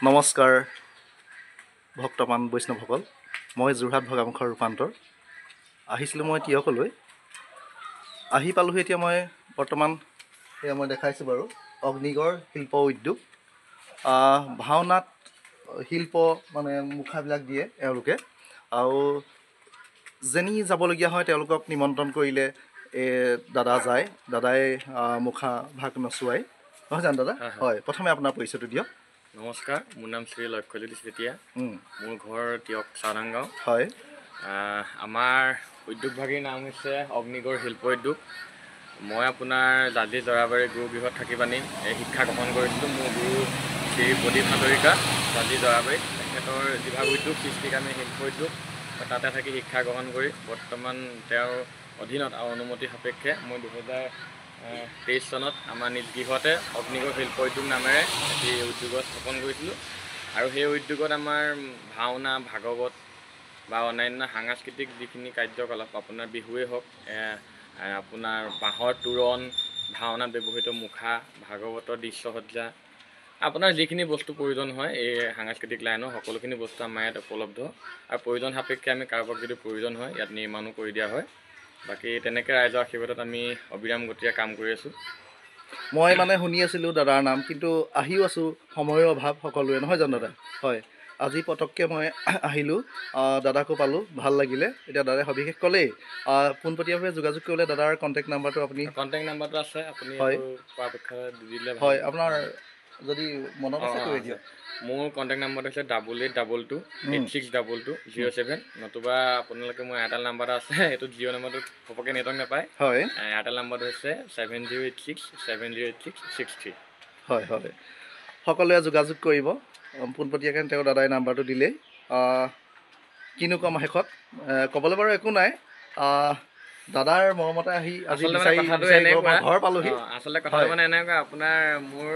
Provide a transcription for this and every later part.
নমস্কাৰ ভক্তমান বৈষ্ণৱসকল, মই যোৰহাট ভগামুখৰ ৰূপান্তৰ আহিছিলোঁ মই তিয়কলৈ। আহি পালোহি এতিয়া মই বৰ্তমান এয়া মই দেখাইছোঁ বাৰু অগ্নিগড় শিল্প উদ্যোগ। ভাওনাত শিল্প মানে মুখাবিলাক দিয়ে এওঁলোকে, আৰু যেনি যাবলগীয়া হয় তেওঁলোকক নিমন্ত্ৰণ কৰিলে দাদা যায়, দাদাই মুখা ভাগ নচুৱাই, নহয় জানো দাদা? হয়, প্ৰথমে আপোনাৰ পৰিচয়টো দিয়ক। নমস্কাৰ, মোৰ নাম শ্ৰী লক্ষ্যজ্যোতি চেতিয়া। মোৰ ঘৰ তিয়ক চাওদাং। হয়, আমাৰ উদ্যোগভাগীৰ নাম হৈছে অগ্নিগড় শিল্প উদ্যোগ। মই আপোনাৰ জাজি জৰাবাৰী গুৰুগৃহত থাকি পানি শিক্ষা গ্ৰহণ কৰিছিলোঁ। মোৰ গুৰু শ্ৰী প্ৰদীপ হাজৰিকা, জাজি জৰাবাৰী, তেখেতৰ যিভাগ উদ্যোগ সৃষ্টিকামী শিল্প উদ্যোগ, তাতে থাকি শিক্ষা গ্ৰহণ কৰি বৰ্তমান তেওঁৰ অধীনত আৰু অনুমতি সাপেক্ষে মই 2023 চনত আমাৰ নিজ গৃহতে অগ্নিগড় শিল্প উদ্যোগ নামেৰে এটি উদ্যোগত স্থাপন কৰিছিলোঁ। আৰু সেই উদ্যোগত আমাৰ ভাওনা, ভাগৱত বা অন্যান্য সাংস্কৃতিক যিখিনি কাৰ্যকলাপ, আপোনাৰ বিহুৱেই হওক, আপোনাৰ বাঁহৰ তোৰণ, ভাওনাত ব্যৱহৃত মুখা, ভাগৱতৰ দৃশ্যসজ্জা, আপোনাৰ যিখিনি বস্তু প্ৰয়োজন হয় এই সাংস্কৃতিক লাইনৰ সকলোখিনি বস্তু আমাৰ ইয়াত উপলব্ধ। আৰু প্ৰয়োজন সাপেক্ষে আমি কাৰোবাক যদি প্ৰয়োজন হয় ইয়াত নিৰ্মাণো কৰি দিয়া হয়। বাকী তেনেকৈ ৰাইজৰ আশীৰ্বাদত আমি অবিৰাম গতিৰে কাম কৰি আছোঁ। মই মানে শুনি আছিলোঁ দাদাৰ নাম, কিন্তু আহিও আছোঁ, সময়ৰ অভাৱ সকলোৰে, নহয় জানো দাদা? হয়, আজি পটককৈ মই আহিলোঁ, দাদাকো পালোঁ, ভাল লাগিলে। এতিয়া দাদাই সবিশেষ ক'লেই, পোনপটীয়াভাৱে যোগাযোগ কৰিলে দাদাৰ কণ্টেক্ট নাম্বাৰটো আপুনি? কণ্টেক্ট নাম্বাৰটো আছে, আপুনি হয় পৰাপক্ষত দিলে হয়, আপোনাৰ যদি মনত আছে কৈ দিয়ক। মোৰ কণ্টেক্ট নাম্বাৰটো হৈছে 8822862207, নতুবা আপোনালোকে মোৰ এয়াৰটেল নাম্বাৰ এটা আছে, এইটোত জিঅ' নাম্বাৰটোত ঘপককৈ নেটৱৰ্ক নাপায়। হয়, এয়াৰটেল নাম্বাৰটো হৈছে 7086708663। হয় হয়, সকলোৱে যোগাযোগ কৰিব পোনপটীয়াকৈ, তেওঁ দাদাই নাম্বাৰটো দিলেই। কিনো ক'ম শেষত, ক'বলৈ বাৰু একো নাই। দাদাৰ মৰমতে আজি ঘৰ পালোহি। আচলতে কথাটো মানে এনেকুৱা, আপোনাৰ মোৰ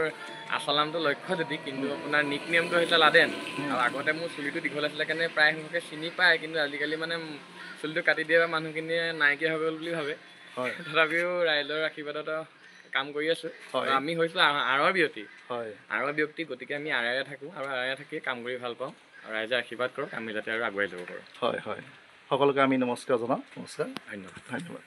আচল নামটো লক্ষ্যজ্যোতি, কিন্তু আপোনাৰ নিক নেমটো হৈছে লাডেন। আৰু আগতে মোৰ চুলিটো দীঘল আছিলে কাৰণে প্ৰায় সংখ্যকে চিনি পায়, কিন্তু আজিকালি মানে চুলিটো কাটি দিয়া মানুহখিনিয়ে নাইকিয়া হৈ গ'ল বুলি ভাবে। তথাপিও ৰাইজৰ আশীৰ্বাদত কাম কৰি আছোঁ। আমি হৈছোঁ আঁৰৰ ব্যক্তি, গতিকে আমি আঁৰেৰে থাকোঁ আৰু আঁৰেৰে থাকি কাম কৰি ভাল পাওঁ। ৰাইজে আশীৰ্বাদ কৰক, আমি যাতে আৰু আগুৱাই যাব পাৰোঁ। হয় হয়, সকলোকে আমি নমস্কাৰ জনাওঁ। নমস্কাৰ, ধন্যবাদ। ধন্যবাদ।